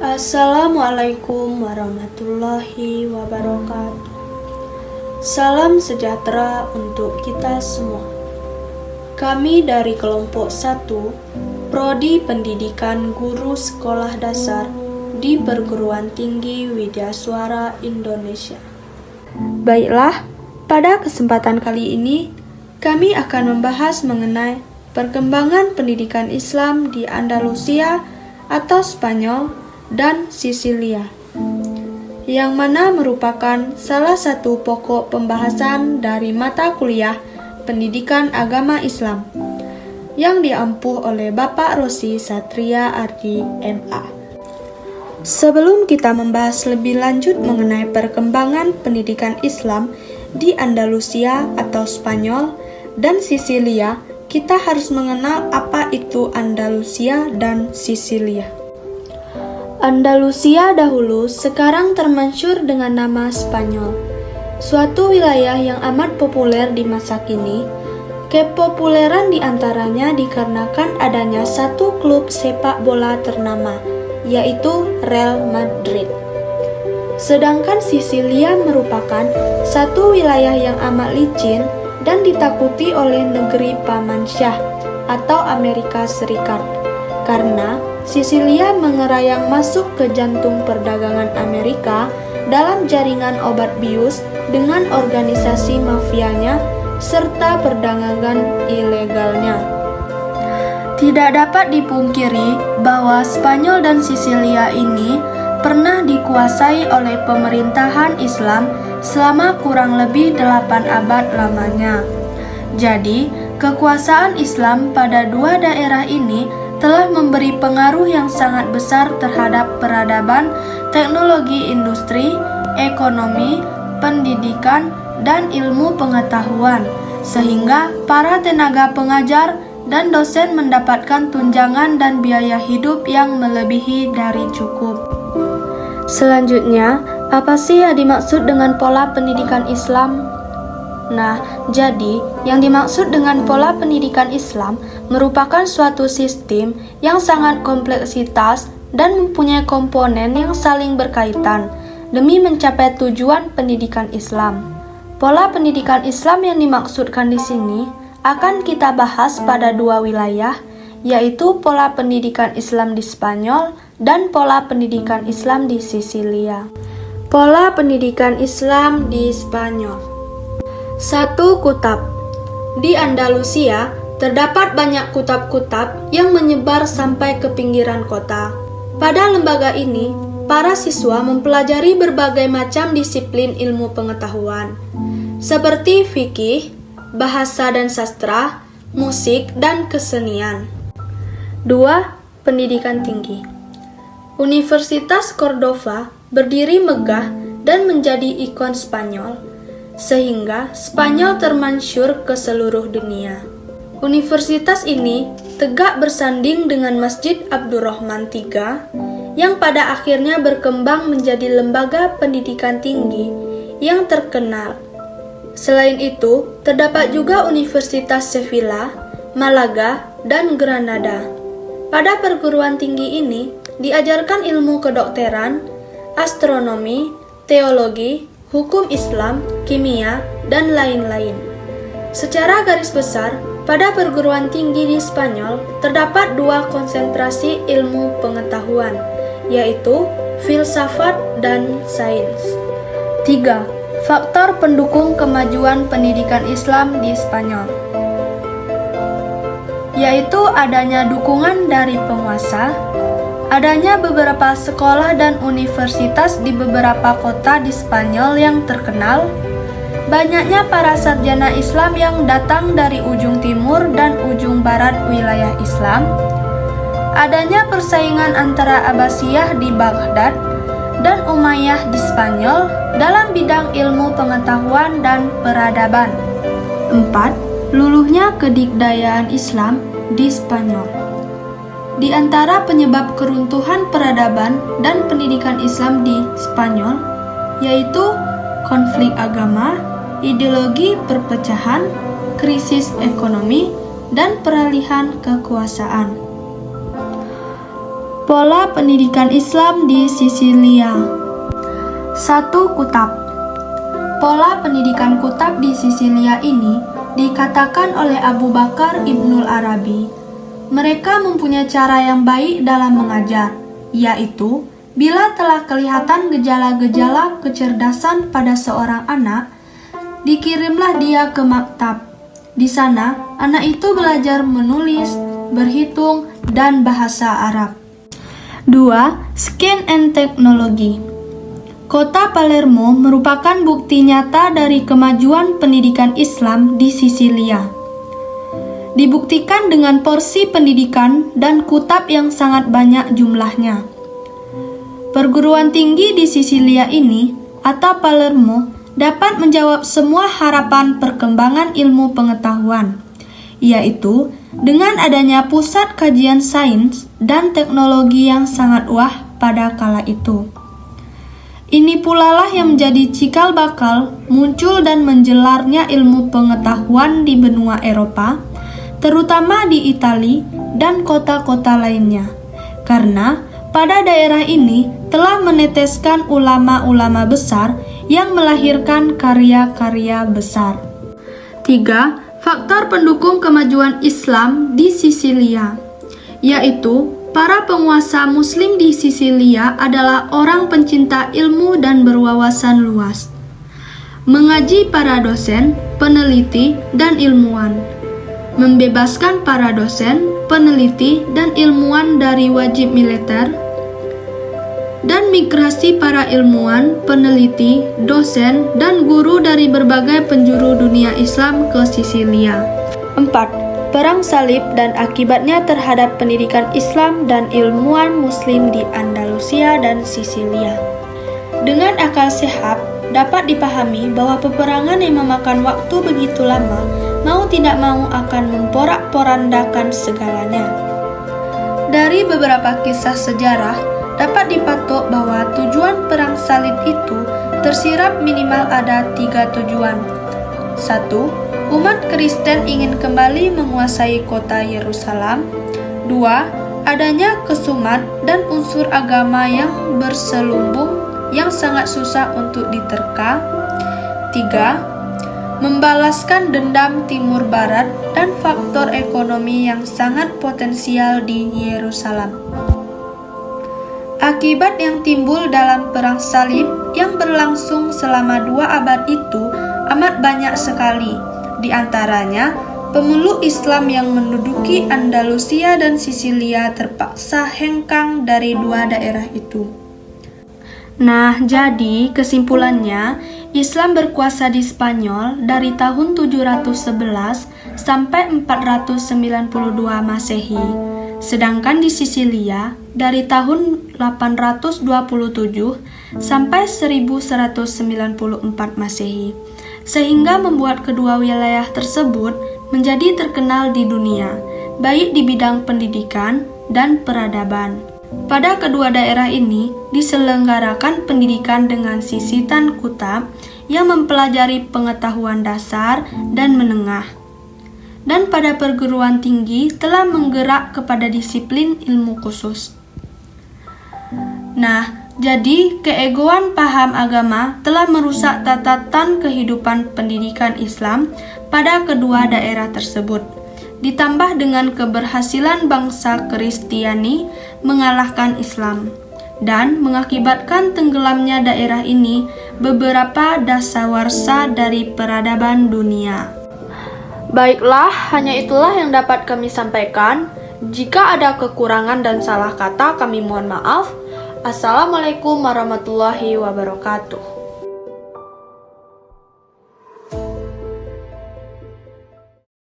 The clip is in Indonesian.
Assalamualaikum warahmatullahi wabarakatuh. Salam sejahtera untuk kita semua. Kami dari kelompok 1, Prodi Pendidikan Guru Sekolah Dasar di Perguruan Tinggi Widyaswara Indonesia. Baiklah, pada kesempatan kali ini kami akan membahas mengenai perkembangan pendidikan Islam di Andalusia atau Spanyol dan Sisilia, yang mana merupakan salah satu pokok pembahasan dari mata kuliah Pendidikan Agama Islam yang diampuh oleh Bapak Rosi Satria Ardi MA. Sebelum kita membahas lebih lanjut mengenai perkembangan pendidikan Islam di Andalusia atau Spanyol dan Sisilia, kita harus mengenal apa itu Andalusia dan Sisilia. Andalusia dahulu sekarang termasyhur dengan nama Spanyol, suatu wilayah yang amat populer di masa kini. Kepopuleran diantaranya dikarenakan adanya satu klub sepak bola ternama, yaitu Real Madrid. Sedangkan Sisilia merupakan satu wilayah yang amat licin dan ditakuti oleh negeri Paman Syah atau Amerika Serikat, karena Sisilia mengerayang masuk ke jantung perdagangan Amerika dalam jaringan obat bius dengan organisasi mafianya serta perdagangan ilegalnya. Tidak dapat dipungkiri bahwa Spanyol dan Sisilia ini pernah dikuasai oleh pemerintahan Islam selama kurang lebih 8 abad lamanya. Jadi, kekuasaan Islam pada dua daerah ini telah memberi pengaruh yang sangat besar terhadap peradaban, teknologi industri, ekonomi, pendidikan, dan ilmu pengetahuan, sehingga para tenaga pengajar dan dosen mendapatkan tunjangan dan biaya hidup yang melebihi dari cukup. Selanjutnya, apa sih yang dimaksud dengan pola pendidikan Islam? Nah, jadi yang dimaksud dengan pola pendidikan Islam merupakan suatu sistem yang sangat kompleksitas dan mempunyai komponen yang saling berkaitan demi mencapai tujuan pendidikan Islam. Pola pendidikan Islam yang dimaksudkan di sini akan kita bahas pada dua wilayah, yaitu pola pendidikan Islam di Spanyol dan pola pendidikan Islam di Sisilia. Pola pendidikan Islam di Spanyol. 1. Kutab. Di Andalusia, terdapat banyak kutab-kutab yang menyebar sampai ke pinggiran kota. Pada lembaga ini, para siswa mempelajari berbagai macam disiplin ilmu pengetahuan, seperti fikih, bahasa dan sastra, musik, dan kesenian. 2. Pendidikan tinggi. Universitas Cordova berdiri megah dan menjadi ikon Spanyol, sehingga Spanyol termasyhur ke seluruh dunia. Universitas ini tegak bersanding dengan Masjid Abdurrahman III yang pada akhirnya berkembang menjadi lembaga pendidikan tinggi yang terkenal. Selain itu, terdapat juga Universitas Sevilla, Malaga, dan Granada. Pada perguruan tinggi ini diajarkan ilmu kedokteran, astronomi, teologi, hukum Islam, kimia, dan lain-lain. Secara garis besar, pada perguruan tinggi di Spanyol terdapat dua konsentrasi ilmu pengetahuan, yaitu filsafat dan sains. 3. Faktor pendukung kemajuan pendidikan Islam di Spanyol, yaitu adanya dukungan dari penguasa, adanya beberapa sekolah dan universitas di beberapa kota di Spanyol yang terkenal, banyaknya para sarjana Islam yang datang dari ujung timur dan ujung barat wilayah Islam, adanya persaingan antara Abbasiyah di Baghdad dan Umayyah di Spanyol dalam bidang ilmu pengetahuan dan peradaban. 4. Luluhnya kedikdayaan Islam di Spanyol. Di antara penyebab keruntuhan peradaban dan pendidikan Islam di Spanyol, yaitu konflik agama, ideologi perpecahan, krisis ekonomi, dan peralihan kekuasaan. Pola pendidikan Islam di Sisilia. 1. Kutab. Pola pendidikan kutab di Sisilia ini dikatakan oleh Abu Bakar Ibnul Arabi. Mereka mempunyai cara yang baik dalam mengajar, yaitu bila telah kelihatan gejala-gejala kecerdasan pada seorang anak, dikirimlah dia ke maktab. Di sana, anak itu belajar menulis, berhitung, dan bahasa Arab. 2. Science and Technology. Kota Palermo merupakan bukti nyata dari kemajuan pendidikan Islam di Sisilia. Dibuktikan dengan porsi pendidikan dan kutab yang sangat banyak jumlahnya. Perguruan tinggi di Sisilia ini, atau Palermo, dapat menjawab semua harapan perkembangan ilmu pengetahuan, yaitu dengan adanya pusat kajian sains dan teknologi yang sangat wah pada kala itu. Ini pula lah yang menjadi cikal bakal muncul dan menjelarnya ilmu pengetahuan di benua Eropa, terutama di Italia dan kota-kota lainnya, karena pada daerah ini telah meneteskan ulama-ulama besar yang melahirkan karya-karya besar. 3. Faktor pendukung kemajuan Islam di Sisilia, yaitu para penguasa Muslim di Sisilia adalah orang pencinta ilmu dan berwawasan luas. Mengaji para dosen, peneliti, dan ilmuwan. Membebaskan para dosen, peneliti, dan ilmuwan dari wajib militer. Dan migrasi para ilmuwan, peneliti, dosen, dan guru dari berbagai penjuru dunia Islam ke Sisilia. 4. Perang Salib dan akibatnya terhadap pendidikan Islam dan ilmuwan Muslim di Andalusia dan Sisilia. Dengan akal sehat, dapat dipahami bahwa peperangan yang memakan waktu begitu lama, mau tidak mau akan memporak-porandakan segalanya. Dari beberapa kisah sejarah, dapat dipatok bahwa tujuan perang salib itu tersirat minimal ada 3 tujuan. 1. Umat Kristen ingin kembali menguasai kota Yerusalem. 2. Adanya kesumat dan unsur agama yang berselubung yang sangat susah untuk diterka. 3. Membalaskan dendam Timur Barat dan faktor ekonomi yang sangat potensial di Yerusalem. Akibat yang timbul dalam perang salib yang berlangsung selama 2 abad itu amat banyak sekali. Di antaranya, pemeluk Islam yang menduduki Andalusia dan Sisilia terpaksa hengkang dari 2 daerah itu. Nah, jadi kesimpulannya, Islam berkuasa di Spanyol dari tahun 711 sampai 492 Masehi. Sedangkan di Sisilia dari tahun 827 sampai 1194 Masehi, sehingga membuat kedua wilayah tersebut menjadi terkenal di dunia, baik di bidang pendidikan dan peradaban. Pada kedua daerah ini diselenggarakan pendidikan dengan sisitan kutab yang mempelajari pengetahuan dasar dan menengah. Dan pada perguruan tinggi telah menggerak kepada disiplin ilmu khusus. Nah, jadi keegoan paham agama telah merusak tatatan kehidupan pendidikan Islam pada kedua daerah tersebut. Ditambah dengan keberhasilan bangsa Kristiani mengalahkan Islam dan mengakibatkan tenggelamnya daerah ini beberapa dasawarsa dari peradaban dunia. Baiklah, hanya itulah yang dapat kami sampaikan. Jika ada kekurangan dan salah kata, kami mohon maaf. Assalamualaikum warahmatullahi wabarakatuh.